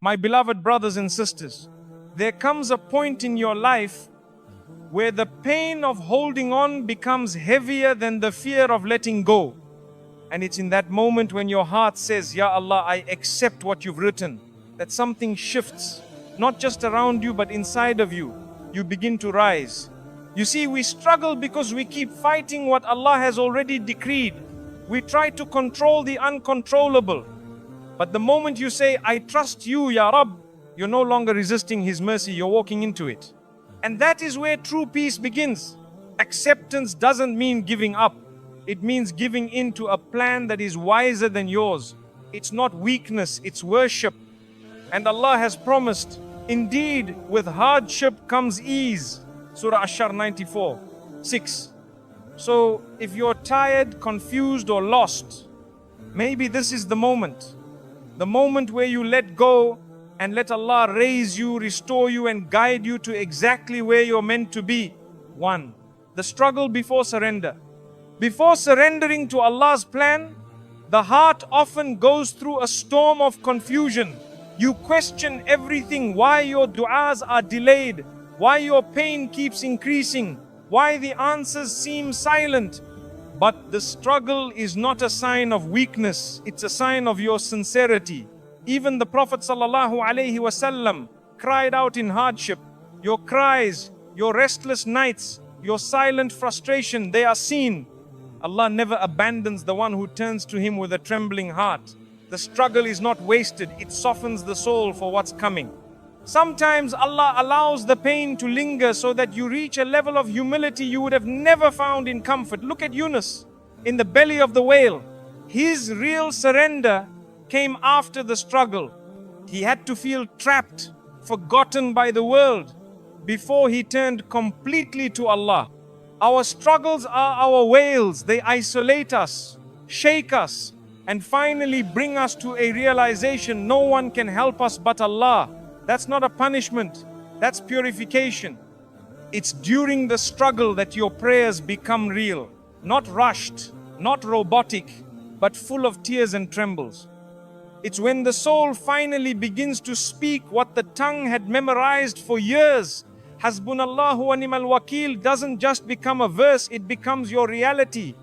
My beloved brothers and sisters, there comes a point in your life where the pain of holding on becomes heavier than the fear of letting go. And it's in that moment when your heart says, Ya Allah, I accept what you've written, that something shifts, not just around you, but inside of you. You begin to rise. You see, we struggle because we keep fighting what Allah has already decreed. We try to control the uncontrollable. But the moment you say, I trust you, Ya Rabb, you're no longer resisting His mercy, you're walking into it. And that is where true peace begins. Acceptance doesn't mean giving up. It means giving in to a plan that is wiser than yours. It's not weakness, it's worship. And Allah has promised, indeed, with hardship comes ease. Surah Ash-Shar 94:6. So if you're tired, confused, or lost, maybe this is the moment where you let go and let Allah raise you, restore you, and guide you to exactly where you're meant to be. 1. The struggle before surrender. Before surrendering to Allah's plan, the heart often goes through a storm of confusion. You question everything, why your du'as are delayed, why your pain keeps increasing, why the answers seem silent. But the struggle is not a sign of weakness, it's a sign of your sincerity. Even the Prophet ﷺ cried out in hardship. Your cries, your restless nights, your silent frustration, they are seen. Allah never abandons the one who turns to Him with a trembling heart. The struggle is not wasted, it softens the soul for what's coming. Sometimes Allah allows the pain to linger so that you reach a level of humility you would have never found in comfort. Look at Yunus in the belly of the whale. His real surrender came after the struggle. He had to feel trapped, forgotten by the world, before he turned completely to Allah. Our struggles are our whales. They isolate us, shake us, and finally bring us to a realization no one can help us but Allah. That's not a punishment, that's purification. It's during the struggle that your prayers become real, not rushed, not robotic, but full of tears and trembles. It's when the soul finally begins to speak what the tongue had memorized for years. Hasbunallahu wa ni'mal wakil doesn't just become a verse, it becomes your reality.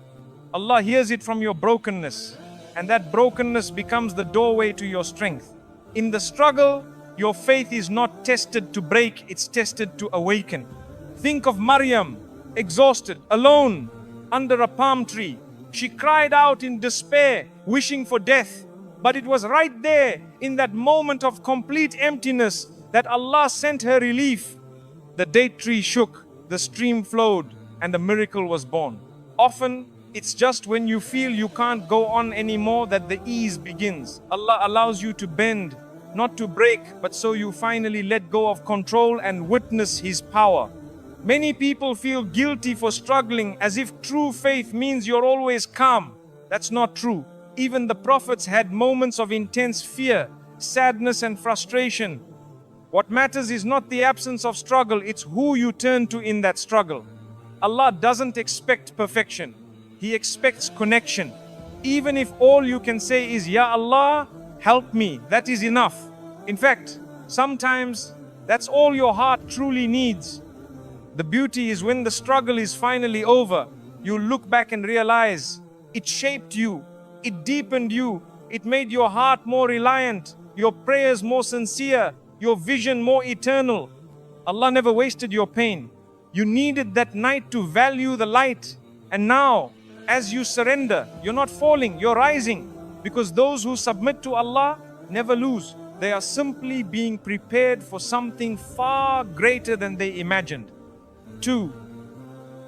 Allah hears it from your brokenness, and that brokenness becomes the doorway to your strength. In the struggle, your faith is not tested to break, it's tested to awaken. Think of Maryam, exhausted, alone, under a palm tree. She cried out in despair, wishing for death. But it was right there, in that moment of complete emptiness, that Allah sent her relief. The date tree shook, the stream flowed, and the miracle was born. Often, it's just when you feel you can't go on anymore that the ease begins. Allah allows you to bend, not to break, but so you finally let go of control and witness His power. Many people feel guilty for struggling, as if true faith means you're always calm. That's not true. Even the prophets had moments of intense fear, sadness, and frustration. What matters is not the absence of struggle, it's who you turn to in that struggle. Allah doesn't expect perfection, He expects connection. Even if all you can say is, Ya Allah, help me, that is enough. In fact, sometimes that's all your heart truly needs. The beauty is when the struggle is finally over, you look back and realize it shaped you, it deepened you, it made your heart more reliant, your prayers more sincere, your vision more eternal. Allah never wasted your pain. You needed that night to value the light. And now, as you surrender, you're not falling, you're rising. Because those who submit to Allah never lose. They are simply being prepared for something far greater than they imagined. 2.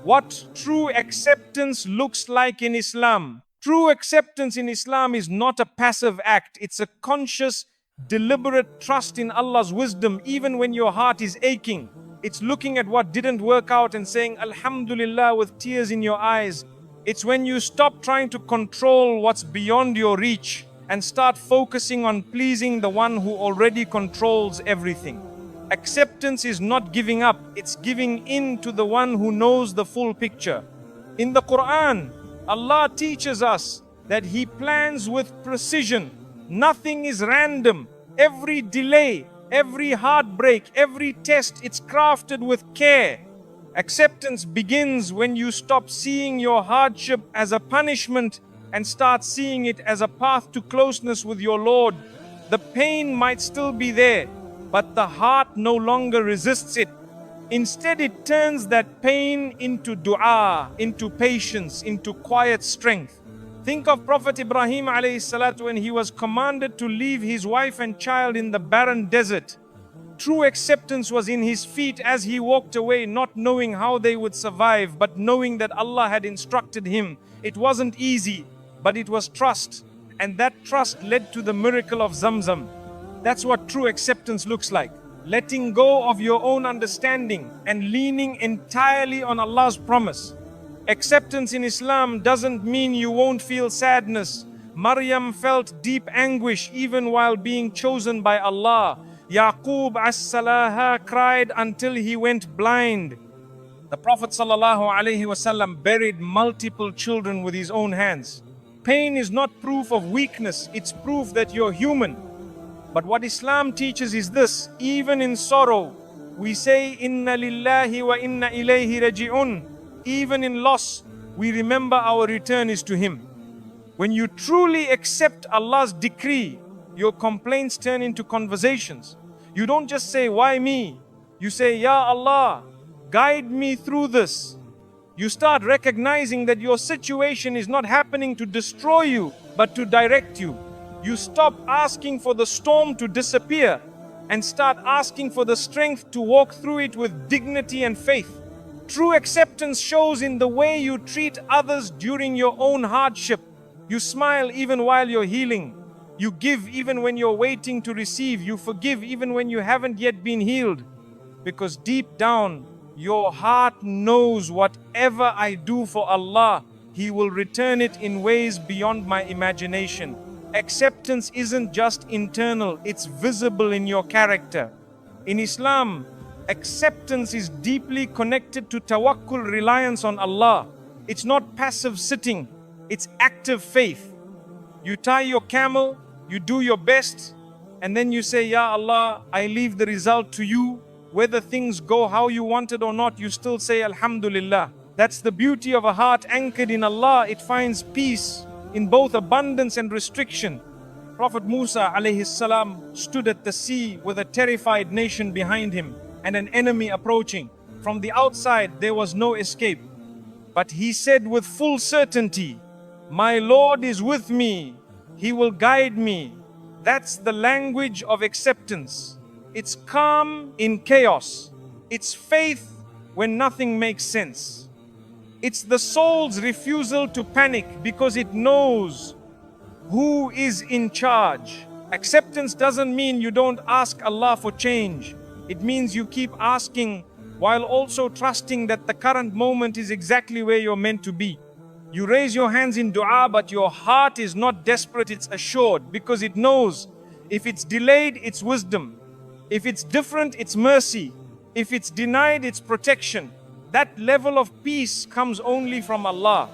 What true acceptance looks like in Islam. True acceptance in Islam is not a passive act. It's a conscious, deliberate trust in Allah's wisdom even when your heart is aching. It's looking at what didn't work out and saying Alhamdulillah with tears in your eyes. It's when you stop trying to control what's beyond your reach and start focusing on pleasing the one who already controls everything. Acceptance is not giving up, it's giving in to the one who knows the full picture. In the Quran, Allah teaches us that He plans with precision. Nothing is random. Every delay, every heartbreak, every test, it's crafted with care. Acceptance begins when you stop seeing your hardship as a punishment and start seeing it as a path to closeness with your Lord. The pain might still be there, but the heart no longer resists it. Instead, it turns that pain into dua, into patience, into quiet strength. Think of Prophet Ibrahim alayhi salatu when he was commanded to leave his wife and child in the barren desert. True acceptance was in his feet as he walked away, not knowing how they would survive, but knowing that Allah had instructed him. It wasn't easy, but it was trust. And that trust led to the miracle of Zamzam. That's what true acceptance looks like. Letting go of your own understanding and leaning entirely on Allah's promise. Acceptance in Islam doesn't mean you won't feel sadness. Maryam felt deep anguish even while being chosen by Allah. Yaqub as-Salaha cried until he went blind. The Prophet ﷺ buried multiple children with his own hands. Pain is not proof of weakness, it's proof that you're human. But what Islam teaches is this: even in sorrow, we say Inna lillahi wa inna ilayhi raji'un. Even in loss, we remember our return is to Him. When you truly accept Allah's decree, your complaints turn into conversations. You don't just say, why me? You say, Ya Allah, guide me through this. You start recognizing that your situation is not happening to destroy you, but to direct you. You stop asking for the storm to disappear and start asking for the strength to walk through it with dignity and faith. True acceptance shows in the way you treat others during your own hardship. You smile even while you're healing. You give even when you're waiting to receive. You forgive even when you haven't yet been healed. Because deep down, your heart knows whatever I do for Allah, He will return it in ways beyond my imagination. Acceptance isn't just internal, it's visible in your character. In Islam, acceptance is deeply connected to tawakkul, reliance on Allah. It's not passive sitting, it's active faith. You tie your camel, you do your best, and then you say, Ya Allah, I leave the result to you. Whether things go how you wanted or not, you still say Alhamdulillah. That's the beauty of a heart anchored in Allah. It finds peace in both abundance and restriction. Prophet Musa alayhi salam stood at the sea with a terrified nation behind him and an enemy approaching. From the outside, there was no escape. But he said with full certainty, My Lord is with me. He will guide me. That's the language of acceptance. It's calm in chaos. It's faith when nothing makes sense. It's the soul's refusal to panic because it knows who is in charge. Acceptance doesn't mean you don't ask Allah for change. It means you keep asking while also trusting that the current moment is exactly where you're meant to be. You raise your hands in dua, but your heart is not desperate, it's assured, because it knows if it's delayed, it's wisdom. If it's different, it's mercy. If it's denied, it's protection. That level of peace comes only from Allah.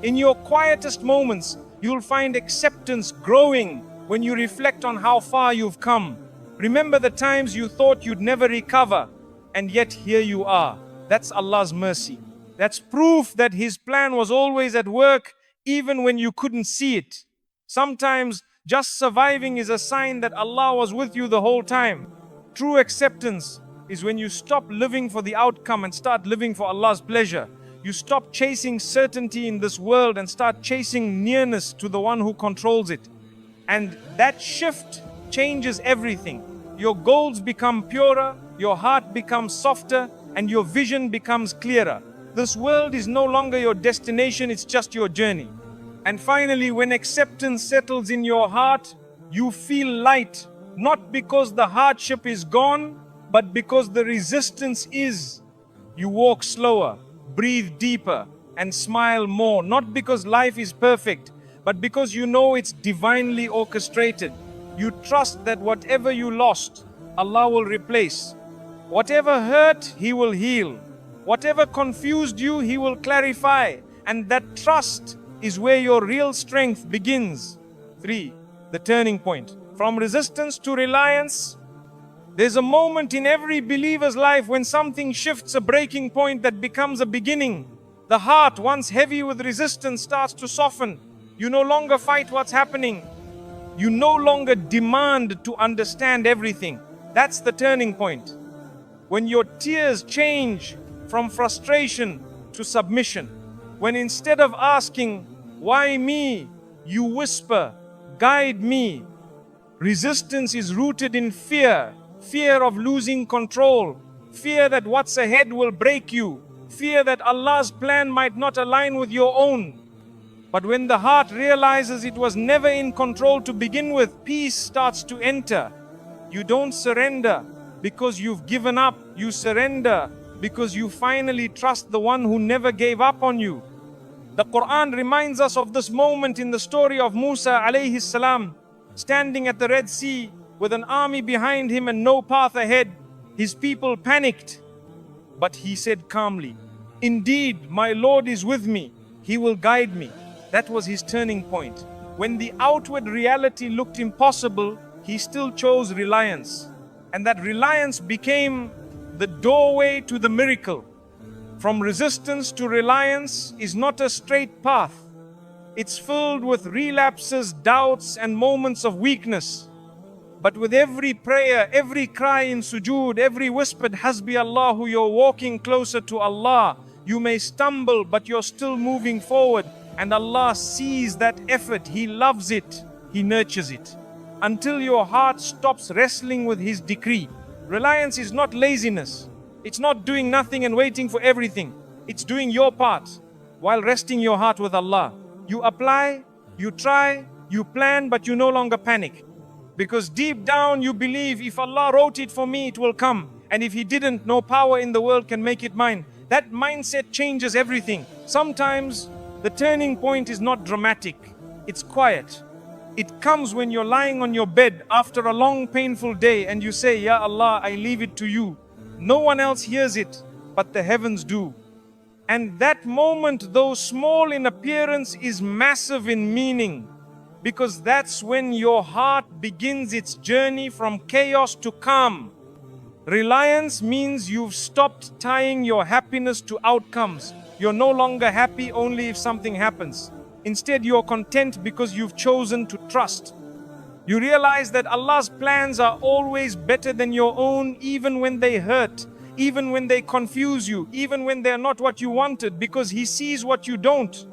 In your quietest moments, you'll find acceptance growing when you reflect on how far you've come. Remember the times you thought you'd never recover, and yet here you are. That's Allah's mercy. That's proof that His plan was always at work, even when you couldn't see it. Sometimes just surviving is a sign that Allah was with you the whole time. True acceptance is when you stop living for the outcome and start living for Allah's pleasure. You stop chasing certainty in this world and start chasing nearness to the one who controls it. And that shift changes everything. Your goals become purer, your heart becomes softer, and your vision becomes clearer. This world is no longer your destination, it's just your journey. And finally, when acceptance settles in your heart, you feel light. Not because the hardship is gone, but because the resistance is. You walk slower, breathe deeper, and smile more. Not because life is perfect, but because you know it's divinely orchestrated. You trust that whatever you lost, Allah will replace. Whatever hurt, He will heal. Whatever confused you, He will clarify. And that trust is where your real strength begins. 3. The turning point. from resistance to reliance. There's a moment in every believer's life when something shifts, a breaking point that becomes a beginning. The heart, once heavy with resistance, starts to soften. You no longer fight what's happening. You no longer demand to understand everything. That's the turning point. When your tears change from frustration to submission. When instead of asking, "Why me?" you whisper, "Guide me." Resistance is rooted in fear. Fear of losing control. Fear that what's ahead will break you. Fear that Allah's plan might not align with your own. But when the heart realizes it was never in control to begin with, peace starts to enter. You don't surrender because you've given up. You surrender because you finally trust the one who never gave up on you. The Quran reminds us of this moment in the story of Musa alayhi salam, standing at the Red Sea with an army behind him and no path ahead. His people panicked, but he said calmly, "Indeed, my Lord is with me. He will guide me." That was his turning point. When the outward reality looked impossible, he still chose reliance. And that reliance became the doorway to the miracle. From resistance to reliance is not a straight path. It's filled with relapses, doubts, and moments of weakness. But with every prayer, every cry in sujood, every whispered Hasbi Allahu, you're walking closer to Allah. You may stumble, but you're still moving forward. And Allah sees that effort. He loves it. He nurtures it. Until your heart stops wrestling with His decree. Reliance is not laziness. It's not doing nothing and waiting for everything. It's doing your part while resting your heart with Allah. You apply, you try, you plan, but you no longer panic. Because deep down you believe if Allah wrote it for me, it will come. And if He didn't, no power in the world can make it mine. That mindset changes everything. Sometimes the turning point is not dramatic. It's quiet. It comes when you're lying on your bed after a long painful day and you say, "Ya Allah, I leave it to you." No one else hears it, but the heavens do. And that moment, though small in appearance, is massive in meaning. Because that's when your heart begins its journey from chaos to calm. Reliance means you've stopped tying your happiness to outcomes. You're no longer happy only if something happens. Instead, you're content because you've chosen to trust. You realize that Allah's plans are always better than your own, even when they hurt, even when they confuse you, even when they're not what you wanted, because He sees what you don't.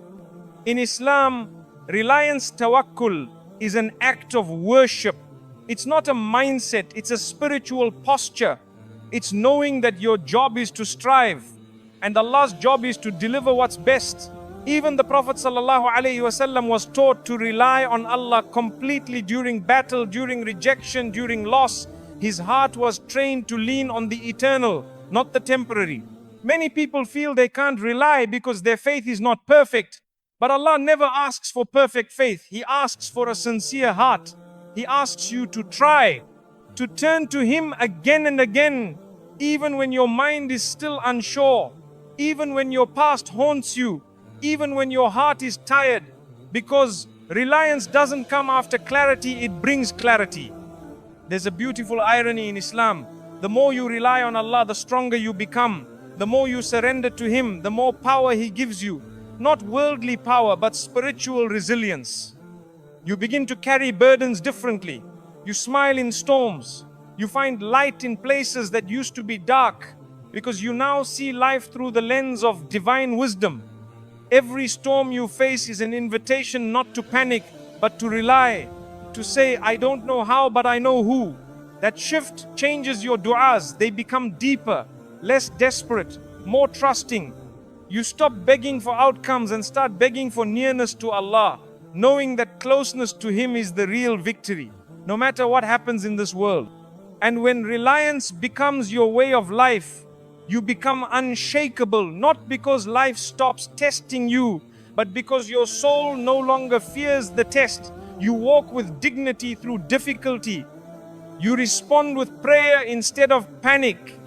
In Islam, reliance tawakkul is an act of worship. It's not a mindset, it's a spiritual posture. It's knowing that your job is to strive, and Allah's job is to deliver what's best. Even the Prophet ﷺ was taught to rely on Allah completely during battle, during rejection, during loss. His heart was trained to lean on the eternal, not the temporary. Many people feel they can't rely because their faith is not perfect. But Allah never asks for perfect faith. He asks for a sincere heart. He asks you to try, to turn to Him again and again, even when your mind is still unsure, even when your past haunts you, even when your heart is tired, because reliance doesn't come after clarity, it brings clarity. There's a beautiful irony in Islam. The more you rely on Allah, the stronger you become. The more you surrender to Him, the more power He gives you. Not worldly power, but spiritual resilience. You begin to carry burdens differently. You smile in storms. You find light in places that used to be dark, because you now see life through the lens of divine wisdom. Every storm you face is an invitation not to panic, but to rely, to say, "I don't know how, but I know who." That shift changes your du'as. They become deeper, less desperate, more trusting. You stop begging for outcomes and start begging for nearness to Allah, knowing that closeness to Him is the real victory, no matter what happens in this world. And when reliance becomes your way of life, you become unshakable, not because life stops testing you, but because your soul no longer fears the test. You walk with dignity through difficulty. You respond with prayer instead of panic.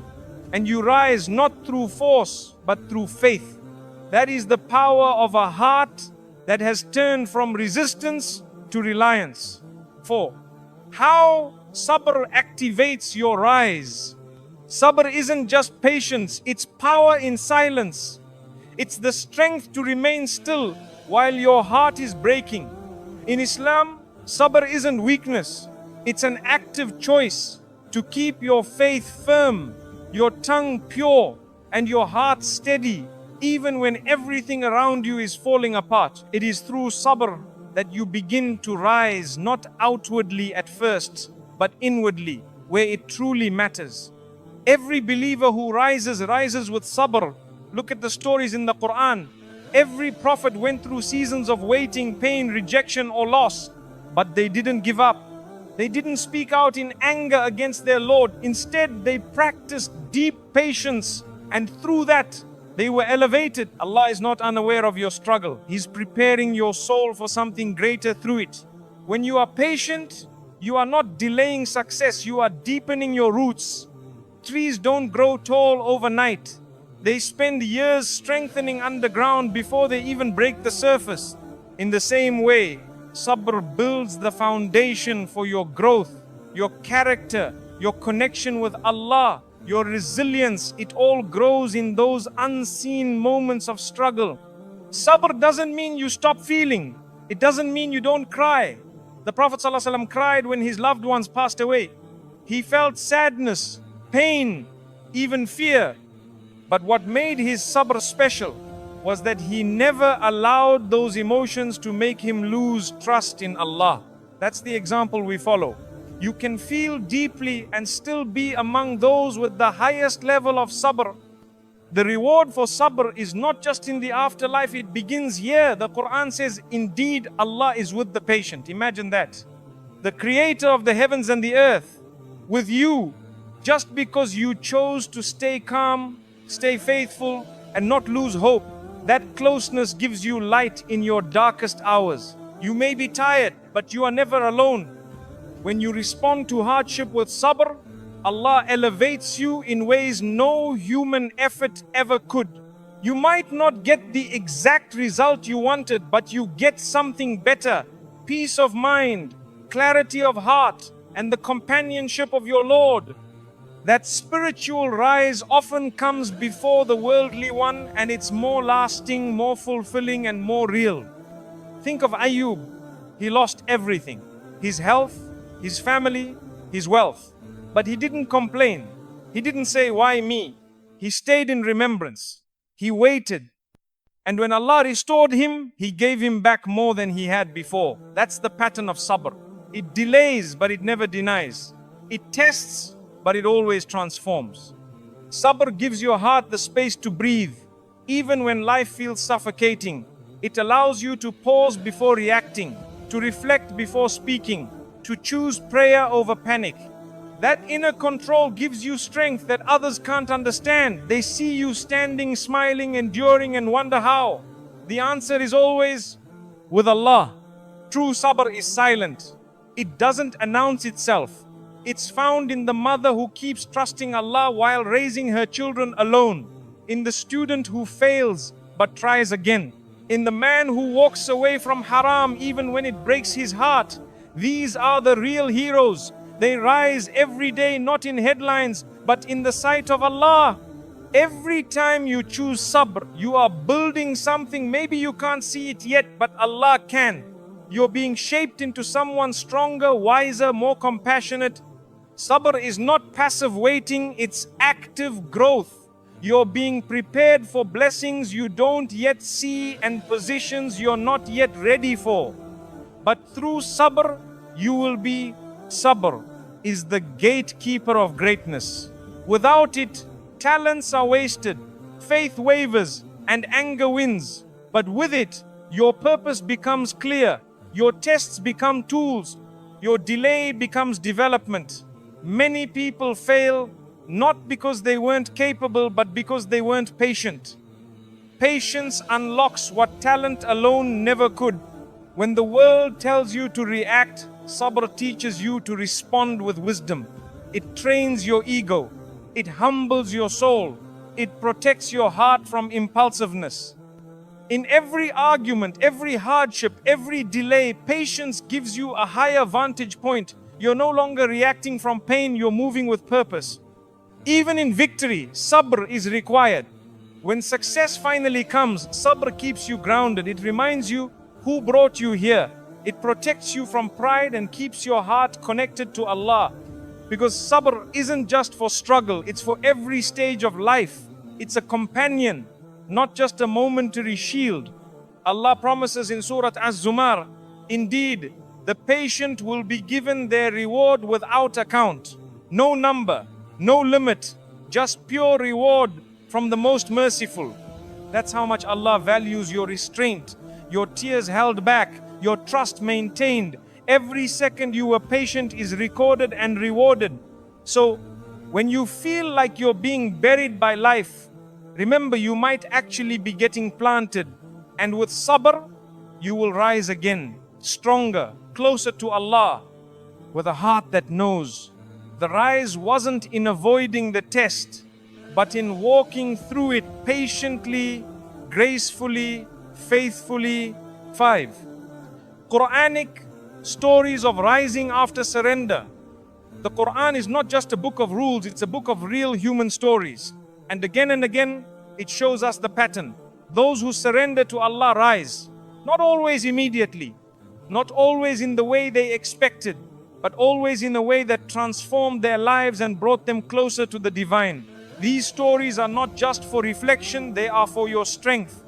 And you rise not through force, but through faith. That is the power of a heart that has turned from resistance to reliance. 4. How sabr activates your rise. Sabr isn't just patience, it's power in silence. It's the strength to remain still while your heart is breaking. In Islam, sabr isn't weakness, it's an active choice to keep your faith firm, your tongue pure, and your heart steady, even when everything around you is falling apart. It is through sabr that you begin to rise, not outwardly at first, but inwardly, where it truly matters. Every believer who rises with sabr. Look at the stories in the Quran. Every prophet went through seasons of waiting, pain, rejection, or loss, but they didn't give up. They didn't speak out in anger against their Lord. Instead, they practiced deep patience, and through that, they were elevated. Allah is not unaware of your struggle. He's preparing your soul for something greater through it. When you are patient, you are not delaying success, you are deepening your roots. Trees don't grow tall overnight. They spend years strengthening underground before they even break the surface. In the same way, sabr builds the foundation for your growth, your character, your connection with Allah, your resilience. It all grows in those unseen moments of struggle. Sabr doesn't mean you stop feeling. It doesn't mean you don't cry. The Prophet ﷺ cried when his loved ones passed away. He felt sadness, pain, even fear. But what made his sabr special was that he never allowed those emotions to make him lose trust in Allah. That's the example we follow. You can feel deeply and still be among those with the highest level of sabr. The reward for sabr is not just in the afterlife, it begins here. The Quran says, indeed, Allah is with the patient. Imagine that. The creator of the heavens and the earth, with you, just because you chose to stay calm, stay faithful, and not lose hope. That closeness gives you light in your darkest hours. You may be tired, but you are never alone. When you respond to hardship with sabr, Allah elevates you in ways no human effort ever could. You might not get the exact result you wanted, but you get something better. Peace of mind, clarity of heart, and the companionship of your Lord. That spiritual rise often comes before the worldly one, and it's more lasting, more fulfilling, and more real. Think of Ayub. He lost everything. His health, his family, his wealth. But he didn't complain. He didn't say, why me? He stayed in remembrance. He waited. And when Allah restored him, He gave him back more than he had before. That's the pattern of sabr. It delays, but it never denies. It tests, but it always transforms. Sabr gives your heart the space to breathe. Even when life feels suffocating, it allows you to pause before reacting, to reflect before speaking, to choose prayer over panic. That inner control gives you strength that others can't understand. They see you standing, smiling, enduring, and wonder how. The answer is always with Allah. True sabr is silent. It doesn't announce itself. It's found in the mother who keeps trusting Allah while raising her children alone, in the student who fails but tries again, in the man who walks away from haram even when it breaks his heart. These are the real heroes. They rise every day, not in headlines, but in the sight of Allah. Every time you choose sabr, you are building something. Maybe you can't see it yet, but Allah can. You're being shaped into someone stronger, wiser, more compassionate. Sabr is not passive waiting, it's active growth. You're being prepared for blessings you don't yet see and positions you're not yet ready for. But through sabr, you will be. Sabr is the gatekeeper of greatness. Without it, talents are wasted, faith wavers, and anger wins. But with it, your purpose becomes clear, your tests become tools, your delay becomes development. Many people fail not because they weren't capable, but because they weren't patient. Patience unlocks what talent alone never could. When the world tells you to react, sabr teaches you to respond with wisdom. It trains your ego. It humbles your soul. It protects your heart from impulsiveness. In every argument, every hardship, every delay, patience gives you a higher vantage point. You're no longer reacting from pain, you're moving with purpose. Even in victory, sabr is required. When success finally comes, sabr keeps you grounded. It reminds you who brought you here. It protects you from pride and keeps your heart connected to Allah. Because sabr isn't just for struggle, it's for every stage of life. It's a companion, not just a momentary shield. Allah promises in Surah Az-Zumar, indeed, the patient will be given their reward without account. No number, no limit, just pure reward from the most merciful. That's how much Allah values your restraint, your tears held back, your trust maintained. Every second you were patient is recorded and rewarded. So, when you feel like you're being buried by life, remember you might actually be getting planted. And with sabr, you will rise again, stronger, closer to Allah, with a heart that knows. The rise wasn't in avoiding the test, but in walking through it patiently, gracefully, faithfully. 5. Quranic stories of rising after surrender. The Quran is not just a book of rules, it's a book of real human stories. And again, it shows us the pattern. Those who surrender to Allah rise, not always immediately, not always in the way they expected, but always in a way that transformed their lives and brought them closer to the divine. These stories are not just for reflection, they are for your strength.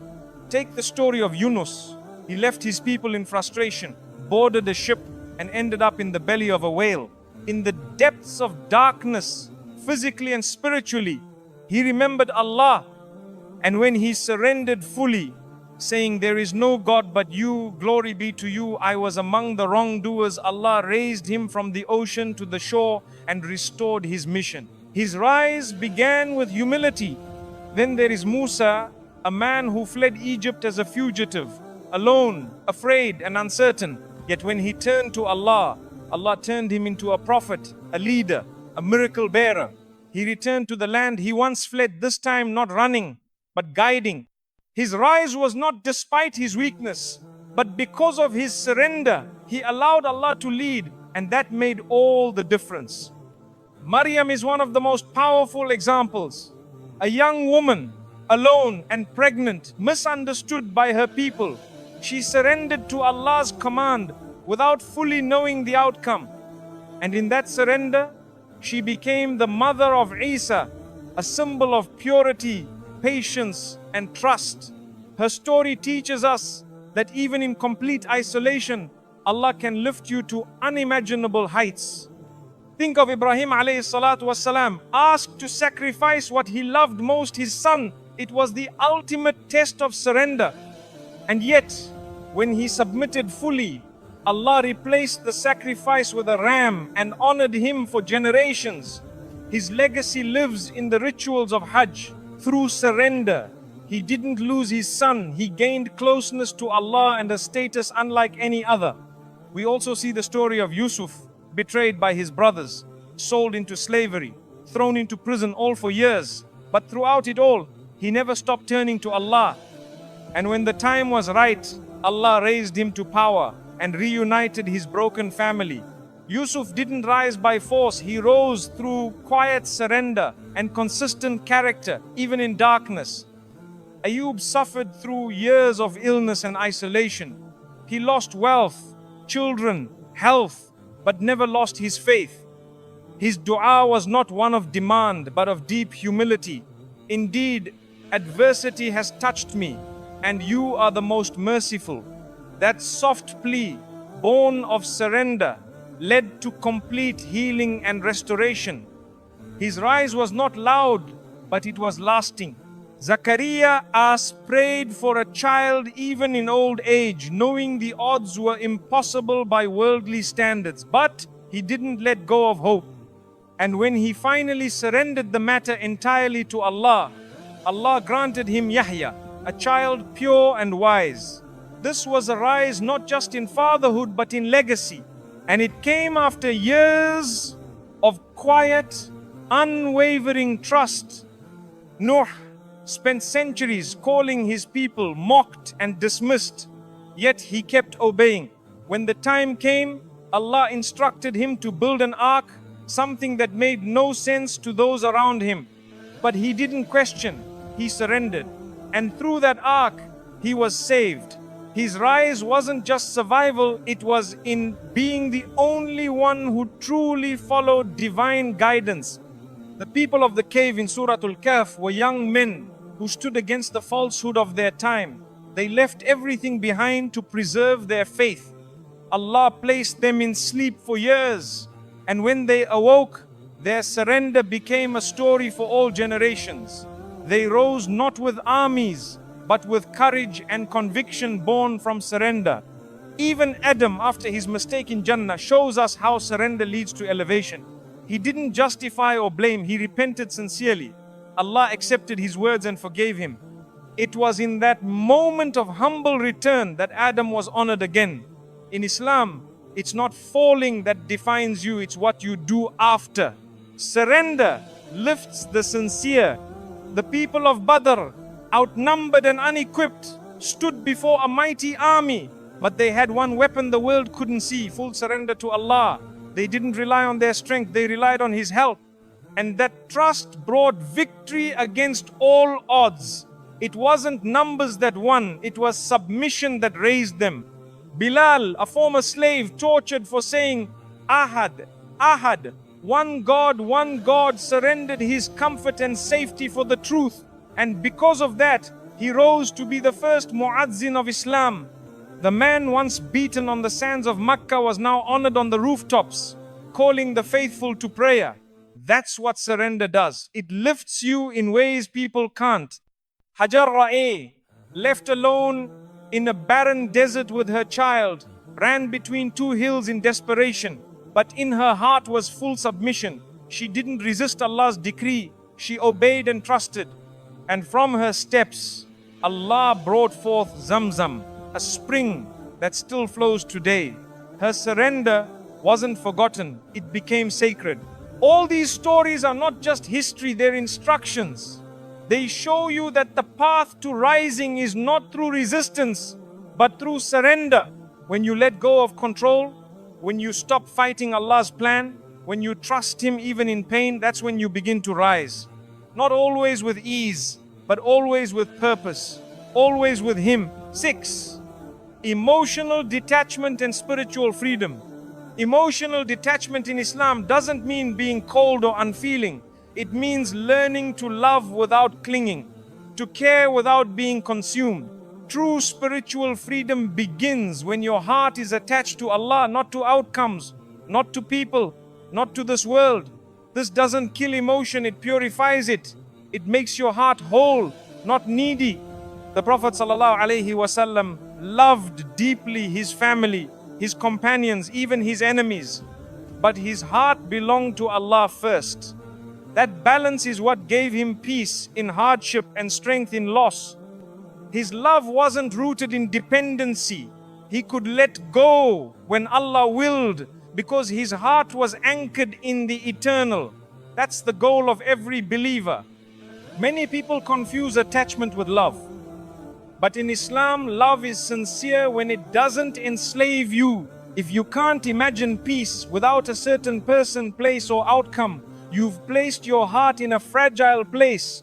Take the story of Yunus. He left his people in frustration, boarded a ship, and ended up in the belly of a whale. In the depths of darkness, physically and spiritually, he remembered Allah. And when he surrendered fully, saying, "There is no God but you, glory be to you, I was among the wrongdoers," Allah raised him from the ocean to the shore and restored his mission. His rise began with humility. Then there is Musa, a man who fled Egypt as a fugitive, alone, afraid and uncertain. Yet when he turned to Allah, Allah turned him into a prophet, a leader, a miracle bearer. He returned to the land he once fled, this time not running, but guiding. His rise was not despite his weakness, but because of his surrender. He allowed Allah to lead, and that made all the difference. Maryam is one of the most powerful examples. A young woman, alone and pregnant, misunderstood by her people. She surrendered to Allah's command without fully knowing the outcome. And in that surrender, she became the mother of Isa, a symbol of purity, patience, and trust. Her story teaches us that even in complete isolation, Allah can lift you to unimaginable heights. Think of Ibrahim alayhi salatu wasalam, asked to sacrifice what he loved most, his son. It was the ultimate test of surrender. And yet, when he submitted fully, Allah replaced the sacrifice with a ram and honored him for generations. His legacy lives in the rituals of Hajj. Through surrender, he didn't lose his son. He gained closeness to Allah and a status unlike any other. We also see the story of Yusuf, betrayed by his brothers, sold into slavery, thrown into prison, all for years. But throughout it all, he never stopped turning to Allah. And when the time was right, Allah raised him to power and reunited his broken family. Yusuf didn't rise by force, he rose through quiet surrender and consistent character, even in darkness. Ayub suffered through years of illness and isolation. He lost wealth, children, health, but never lost his faith. His dua was not one of demand, but of deep humility. Indeed, adversity has touched me, and you are the most merciful. That soft plea, born of surrender, led to complete healing and restoration. His rise was not loud, but it was lasting. Zachariah prayed for a child even in old age, knowing the odds were impossible by worldly standards. But he didn't let go of hope. And when he finally surrendered the matter entirely to Allah, Allah granted him Yahya, a child pure and wise. This was a rise not just in fatherhood but in legacy. And it came after years of quiet, unwavering trust. Nuh spent centuries calling his people, mocked and dismissed, yet he kept obeying. When the time came, Allah instructed him to build an ark, something that made no sense to those around him. But he didn't question, he surrendered. And through that ark, he was saved. His rise wasn't just survival, it was in being the only one who truly followed divine guidance. The people of the cave in Surah Al-Kahf were young men who stood against the falsehood of their time. They left everything behind to preserve their faith. Allah placed them in sleep for years, and when they awoke, their surrender became a story for all generations. They rose not with armies, but with courage and conviction born from surrender. Even Adam, after his mistake in Jannah, shows us how surrender leads to elevation. He didn't justify or blame, he repented sincerely. Allah accepted his words and forgave him. It was in that moment of humble return that Adam was honored again. In Islam, it's not falling that defines you, it's what you do after. Surrender lifts the sincere. The people of Badr, outnumbered and unequipped, stood before a mighty army, but they had one weapon the world couldn't see: full surrender to Allah. They didn't rely on their strength, they relied on His help. And that trust brought victory against all odds. It wasn't numbers that won, it was submission that raised them. Bilal, a former slave tortured for saying Ahad, Ahad, one God, surrendered his comfort and safety for the truth. And because of that, he rose to be the first muazzin of Islam. The man once beaten on the sands of Makkah was now honored on the rooftops, calling the faithful to prayer. That's what surrender does. It lifts you in ways people can't. Hajar Ra'eh, left alone in a barren desert with her child, ran between two hills in desperation, but in her heart was full submission. She didn't resist Allah's decree, she obeyed and trusted. And from her steps, Allah brought forth Zamzam, a spring that still flows today. Her surrender wasn't forgotten, it became sacred. All these stories are not just history, they're instructions. They show you that the path to rising is not through resistance, but through surrender. When you let go of control, when you stop fighting Allah's plan, when you trust Him even in pain, that's when you begin to rise. Not always with ease, but always with purpose, always with Him. 6. Emotional detachment and spiritual freedom. Emotional detachment in Islam doesn't mean being cold or unfeeling. It means learning to love without clinging, to care without being consumed. True spiritual freedom begins when your heart is attached to Allah, not to outcomes, not to people, not to this world. This doesn't kill emotion, it purifies it. It makes your heart whole, not needy. The Prophet ﷺ loved deeply his family, his companions, even his enemies. But his heart belonged to Allah first. That balance is what gave him peace in hardship and strength in loss. His love wasn't rooted in dependency. He could let go when Allah willed because his heart was anchored in the eternal. That's the goal of every believer. Many people confuse attachment with love. But in Islam, love is sincere when it doesn't enslave you. If you can't imagine peace without a certain person, place, or outcome, you've placed your heart in a fragile place.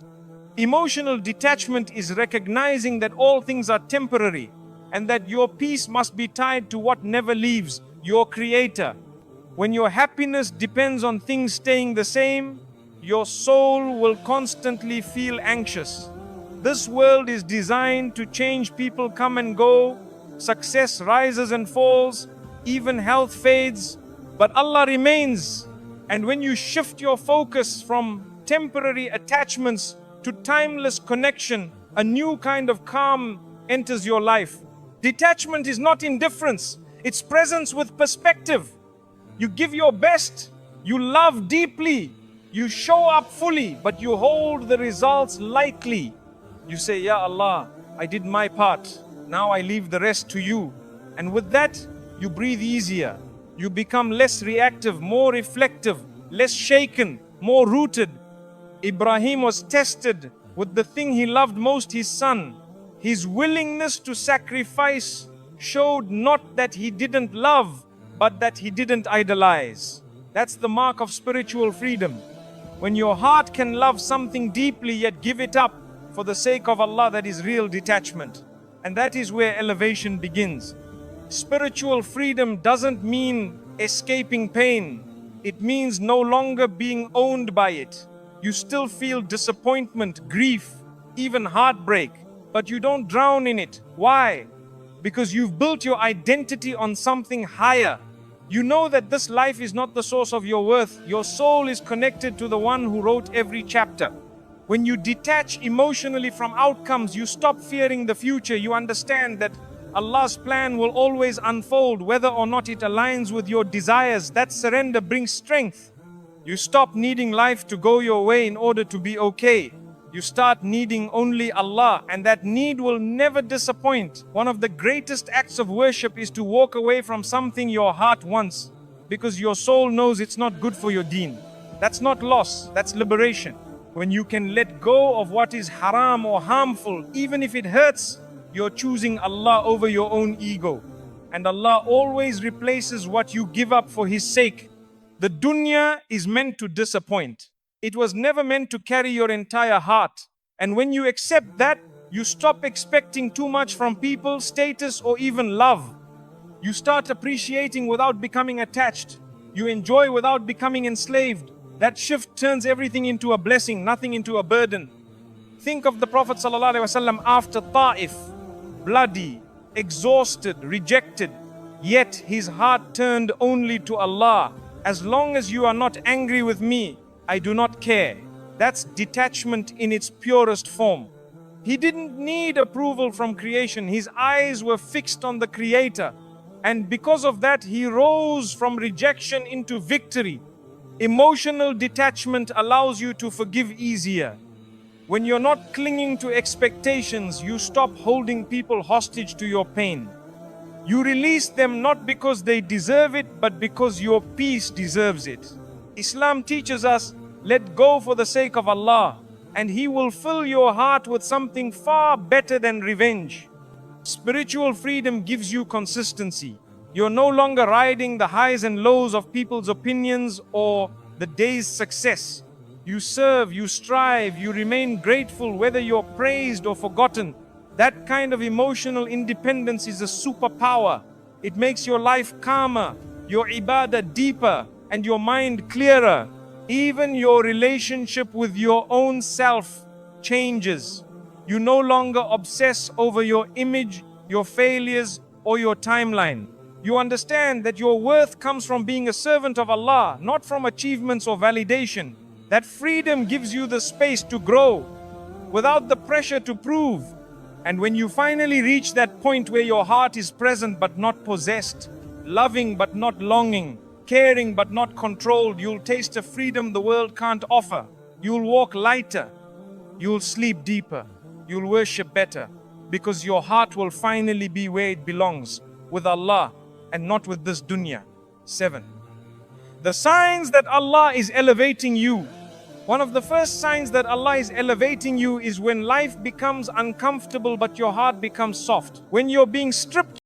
Emotional detachment is recognizing that all things are temporary and that your peace must be tied to what never leaves, your Creator. When your happiness depends on things staying the same, your soul will constantly feel anxious. This world is designed to change. People come and go, success rises and falls, even health fades, but Allah remains. And when you shift your focus from temporary attachments to timeless connection, a new kind of calm enters your life. Detachment is not indifference, it's presence with perspective. You give your best, you love deeply, you show up fully, but you hold the results lightly. You say, Ya Allah, I did my part, now I leave the rest to you. And with that, you breathe easier. You become less reactive, more reflective, less shaken, more rooted. Ibrahim was tested with the thing he loved most, his son. His willingness to sacrifice showed not that he didn't love, but that he didn't idolize. That's the mark of spiritual freedom. When your heart can love something deeply yet give it up for the sake of Allah, that is real detachment. And that is where elevation begins. Spiritual freedom doesn't mean escaping pain. It means no longer being owned by it. You still feel disappointment, grief, even heartbreak, but you don't drown in it. Why? Because you've built your identity on something higher. You know that this life is not the source of your worth. Your soul is connected to the one who wrote every chapter. When you detach emotionally from outcomes, you stop fearing the future. You understand that Allah's plan will always unfold, whether or not it aligns with your desires. That surrender brings strength. You stop needing life to go your way in order to be okay. You start needing only Allah, and that need will never disappoint. One of the greatest acts of worship is to walk away from something your heart wants, because your soul knows it's not good for your deen. That's not loss, that's liberation. When you can let go of what is haram or harmful, even if it hurts, you're choosing Allah over your own ego. And Allah always replaces what you give up for His sake. The dunya is meant to disappoint. It was never meant to carry your entire heart. And when you accept that, you stop expecting too much from people, status, or even love. You start appreciating without becoming attached. You enjoy without becoming enslaved. That shift turns everything into a blessing, nothing into a burden. Think of the Prophet ﷺ after Ta'if, bloody, exhausted, rejected, yet his heart turned only to Allah. As long as you are not angry with me, I do not care. That's detachment in its purest form. He didn't need approval from creation. His eyes were fixed on the Creator. And because of that, he rose from rejection into victory. Emotional detachment allows you to forgive easier. When you're not clinging to expectations, you stop holding people hostage to your pain. You release them not because they deserve it, but because your peace deserves it. Islam teaches us, let go for the sake of Allah, and He will fill your heart with something far better than revenge. Spiritual freedom gives you consistency. You're no longer riding the highs and lows of people's opinions or the day's success. You serve, you strive, you remain grateful whether you're praised or forgotten. That kind of emotional independence is a superpower. It makes your life calmer, your ibadah deeper, and your mind clearer. Even your relationship with your own self changes. You no longer obsess over your image, your failures, or your timeline. You understand that your worth comes from being a servant of Allah, not from achievements or validation. That freedom gives you the space to grow without the pressure to prove. And when you finally reach that point where your heart is present but not possessed, loving but not longing, caring but not controlled, you'll taste a freedom the world can't offer. You'll walk lighter, you'll sleep deeper, you'll worship better, because your heart will finally be where it belongs, with Allah and not with this dunya. 7. The signs that Allah is elevating you. One of the first signs that Allah is elevating you is when life becomes uncomfortable but your heart becomes soft. When you're being stripped